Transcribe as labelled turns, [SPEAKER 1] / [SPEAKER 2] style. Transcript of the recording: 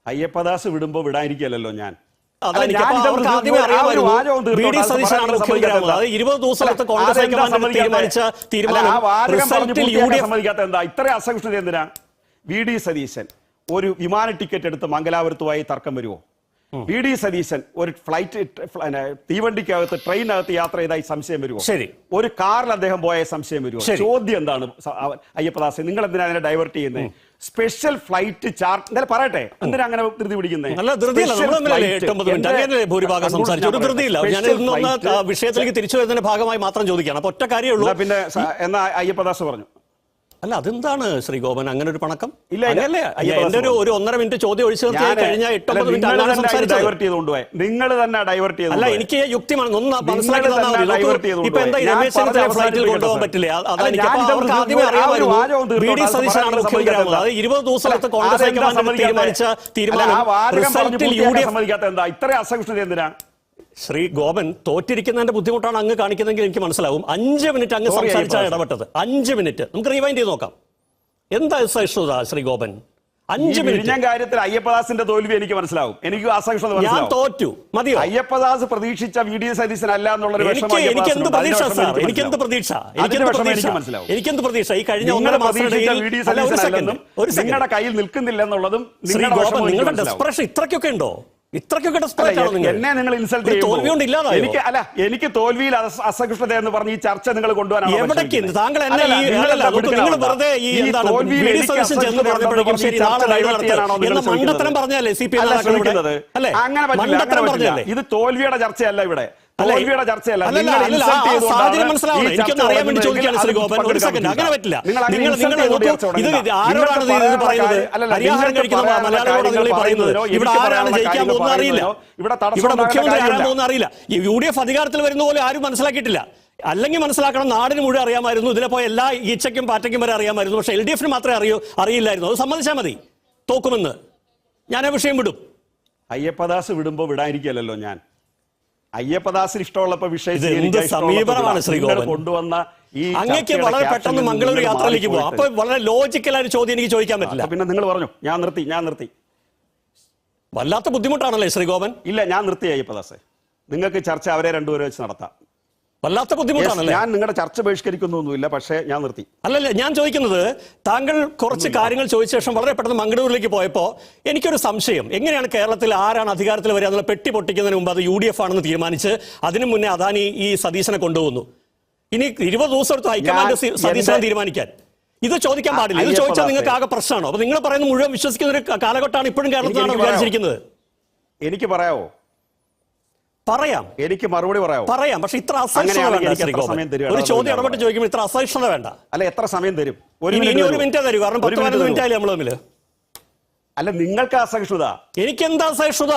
[SPEAKER 1] അയ്യപ്പദാസ് വിടുമ്പോ വിടാതിരിക്കല്ലോ ഞാൻ. സമ്മതിക്കാത്ത എന്താ ഇത്ര അസഹിഷ്ണുത? എന്തിനാ വി ഡി സതീശൻ ഒരു വിമാന ടിക്കറ്റ് എടുത്ത് മംഗലാപുരത്തുമായി തർക്കം വരുമോ? വി ഡി സതീശൻ ഒരു ഫ്ലൈറ്റ് തീവണ്ടിക്കകത്ത് ട്രെയിനകത്ത് യാത്ര ചെയ്തായി സംശയം വരുമോ?
[SPEAKER 2] ശരി.
[SPEAKER 1] ഒരു കാറിൽ അദ്ദേഹം പോയ സംശയം വരുമോ? ചോദ്യം എന്താണ് അയ്യപ്പദാസ്, നിങ്ങൾ എന്തിനാ അതിനെ ഡൈവേർട്ട് ചെയ്യുന്നത്? സ്പെഷ്യൽ ഫ്ലൈറ്റ് ചാർട്ട് എന്തായാലും പറയട്ടെ, എന്തിനാ അങ്ങനെ ധൃതി പിടിക്കുന്നത്?
[SPEAKER 2] വിഷയത്തിലേക്ക് തിരിച്ചു വരുന്നതിന്റെ ഭാഗമായി മാത്രം ചോദിക്കുകയാണ്. അപ്പൊ ഒറ്റ കാര്യമുള്ളൂ.
[SPEAKER 1] പിന്നെ എന്നാ അയ്യപ്പദാസ് പറഞ്ഞു.
[SPEAKER 2] അല്ല, അതെന്താണ് ശ്രീ ഗോപൻ അങ്ങനെ ഒരു പണക്കം? ഇല്ല, എന്റെ ഒരു 1.5 മിനിറ്റ് ചോദ്യം ഒഴിച്ചു കഴിഞ്ഞ 8-9 മിനിറ്റ്
[SPEAKER 1] ഡൈവേർട്ട് ചെയ്തുകൊണ്ടുപോയി. നിങ്ങൾ തന്നെ ഡൈവേർട്ട് ചെയ്തു.
[SPEAKER 2] അല്ല, എനിക്ക് യുക്തിമാണ് ഒന്ന് മനസ്സിലാക്കി തന്നാൽ. ഇപ്പൊ എന്താ രമേശ് ചെന്നിത്തല ഫ്ലൈറ്റിൽ കൊണ്ടുപോകാൻ പറ്റില്ല? അതായത് ആദ്യമേ അറിയാമായിരുന്നു വി ഡി സതീശനാണ് മുഖ്യമന്ത്രിയാവുന്നത്. അത് 20 ദിവസത്തെ കോൺഗ്രസ് ഹൈക്കമാൻഡ് തീരുമാനിച്ച തീരുമാനം റിസൾട്ടിൽ UDF
[SPEAKER 1] എന്താ ഇത്ര അസഹിഷ്ണുത? എന്തിനാ
[SPEAKER 2] ശ്രീ ഗോപൻ തോറ്റിരിക്കുന്നതിന്റെ ബുദ്ധിമുട്ടാണ് അങ്ങ് കാണിക്കുന്നതെങ്കിൽ എനിക്ക് മനസ്സിലാവും. 5 മിനിറ്റ് അങ്ങ് സംസാരിച്ചാണ് ഇടപെട്ടത്. 5 മിനിറ്റ് നമുക്ക് റിവൈൻഡ് ചെയ്ത് നോക്കാം. എന്താ അസഹിഷ്ണുത ശ്രീ ഗോപൻ? 5 മിനിറ്റ്
[SPEAKER 1] കാര്യത്തിൽ അയ്യപ്പദാസിന്റെ തോൽവി എനിക്ക് മനസ്സിലാവും. എനിക്ക് അസഹിഷ്ണുത
[SPEAKER 2] ഞാൻ തോറ്റു മതിയോ?
[SPEAKER 1] അയ്യപ്പദാസ് പ്രതീക്ഷിച്ച വി ഡി സതീശൻ അല്ല എന്നുള്ളൊരു
[SPEAKER 2] എനിക്കെന്ത് പ്രതീക്ഷ സാർ? എനിക്കെന്ത് പ്രതീക്ഷ? എനിക്കെന്ത് പ്രതീക്ഷ? ഈ കഴിഞ്ഞ 1.5 മാസത്തിനിടയിൽ
[SPEAKER 1] നിങ്ങളുടെ കയ്യിൽ നിൽക്കുന്നില്ല എന്നുള്ളതും
[SPEAKER 2] നിങ്ങളുടെ ഡെസ്പറേഷൻ ഇത്രയ്ക്കൊക്കെ ഉണ്ടോ? ഇത്രയ്ക്കൊക്കെ
[SPEAKER 1] എന്നെ നിങ്ങൾ ഇൻസൾട്ട് എനിക്ക് തോൽവിയിൽ അസഹിഷ്ണുത എന്ന് പറഞ്ഞ് ഈ ചർച്ച നിങ്ങൾ കൊണ്ടുപോകാൻ
[SPEAKER 2] മണ്ടത്തരം പറഞ്ഞല്ലേ CPM?
[SPEAKER 1] ഇത് തോൽവിയുടെ ചർച്ചയല്ല ഇവിടെ. തോൽവിയുടെ ചർച്ചയല്ല.
[SPEAKER 2] സാഹചര്യം മനസ്സിലാവണം. എനിക്കൊന്നും അറിയാൻ വേണ്ടി ചോദിക്കുകയാണ് ശ്രീ ഗോപൻ. ഒരു സെക്കൻഡ്, അങ്ങനെ പറ്റില്ല. ഇത് ആരോടാണ് പറയുന്നത്? ഹരിയാഹാരം കഴിക്കുന്ന മലയാളികളോട് നിങ്ങൾ പറയുന്നത്. ഇവിടെ ആരാണ് ജയിക്കാൻ പോകുന്നത് അറിയില്ല. ഇവിടെ മുഖ്യമന്ത്രി ആരാൻ പോകുന്ന അറിയില്ല. ഈ UDF അധികാരത്തിൽ വരുന്ന പോലെ ആരും മനസ്സിലാക്കിയിട്ടില്ല. അല്ലെങ്കിൽ മനസ്സിലാക്കണം, നാടിന് മുഴുവൻ അറിയാമായിരുന്നു. ഇതിലെ പോയ എല്ലാ ഈച്ചയ്ക്കും പാറ്റയ്ക്കും വരെ അറിയാമായിരുന്നു. പക്ഷേ LDF മാത്രമേ അറിയില്ലായിരുന്നു. അത് സമ്മതിച്ചാൽ മതി. തോക്കുമെന്ന് ഞാൻ ആ വിഷയം വിടും.
[SPEAKER 1] അയ്യപ്പദാസ് വിടുമ്പോ വിടാതിരിക്കല്ലോ ഞാൻ. അയ്യപ്പദാസിന് ഇഷ്ടമുള്ളപ്പോ
[SPEAKER 2] സമീപനമാണ് ശ്രീ ഗോപൻ
[SPEAKER 1] കൊണ്ടുവന്ന ഈ
[SPEAKER 2] അങ്ങേക്ക് വളരെ പെട്ടെന്ന് മംഗളൂരു യാത്രയിലേക്ക് പോകാം. അപ്പൊ വളരെ ലോജിക്കലായ ചോദ്യം എനിക്ക് ചോദിക്കാൻ പറ്റില്ല.
[SPEAKER 1] പിന്നെ നിങ്ങൾ പറഞ്ഞു ഞാൻ നിർത്തി.
[SPEAKER 2] വല്ലാത്ത ബുദ്ധിമുട്ടാണല്ലേ ശ്രീ ഗോപൻ?
[SPEAKER 1] ഇല്ല, ഞാൻ നിർത്തി അയ്യപ്പദാസ്. നിങ്ങൾക്ക് ചർച്ച അവരെ രണ്ടുപേരെ വെച്ച് നടത്താം.
[SPEAKER 2] വല്ലാത്ത ബുദ്ധിമുട്ടാണല്ലേ?
[SPEAKER 1] ഞാൻ നിങ്ങളുടെ ചർച്ച ബഹിഷ്കരിക്കുന്നൊന്നുമില്ല, പക്ഷേ ഞാൻ നിർത്തി.
[SPEAKER 2] അല്ലല്ല, ഞാൻ ചോദിക്കുന്നത് താങ്കൾ കുറച്ച് കാര്യങ്ങൾ ചോദിച്ച ശേഷം വളരെ പെട്ടെന്ന് മംഗളൂരിലേക്ക് പോയപ്പോൾ എനിക്കൊരു സംശയം. എങ്ങനെയാണ് കേരളത്തിൽ ആരാണ് അധികാരത്തിൽ വരിക എന്നുള്ള പെട്ടി പൊട്ടിക്കുന്നതിന് മുമ്പ് അത് UDF ആണെന്ന് തീരുമാനിച്ച് അതിനു മുന്നേ അദാനി ഈ സതീശനെ കൊണ്ടുപോകുന്നു. ഇനി 20 ദിവസം എടുത്ത് ഹൈക്കമാൻഡ് സതീശനെ തീരുമാനിക്കാൻ. ഇത് ചോദിക്കാൻ പാടില്ല. ഇത് ചോദിച്ചാൽ നിങ്ങൾക്ക് ആകെ പ്രശ്നമാണോ? അപ്പൊ നിങ്ങൾ പറയുന്നത് മുഴുവൻ വിശ്വസിക്കുന്ന ഒരു കാലഘട്ടമാണ് ഇപ്പോഴും കേരളത്തിലാണ് വിചാരിച്ചിരിക്കുന്നത്.
[SPEAKER 1] എനിക്ക് പറയാവോ?
[SPEAKER 2] പറയാം,
[SPEAKER 1] എനിക്ക് മറുപടി
[SPEAKER 2] പറയാം. പക്ഷെ ഇത്ര അസഹിഷ്ണുത വേണ്ട. ഒരു ചോദ്യം ഇടപെട്ട് ചോദിക്കുമ്പോൾ ഇത്ര അസഹിഷ്ണുത വേണ്ട.
[SPEAKER 1] അല്ല, എത്ര സമയം തരും?
[SPEAKER 2] ഇനി 1 മിനിറ്റ് തരൂ. കാരണം 10-15 മിനിറ്റ് ആയില്ലേ നമ്മൾ തമ്മിൽ.
[SPEAKER 1] അല്ല, നിങ്ങൾക്ക് അസഹിഷ്ണുത.
[SPEAKER 2] എനിക്കെന്താ അസഹിഷ്ണുത?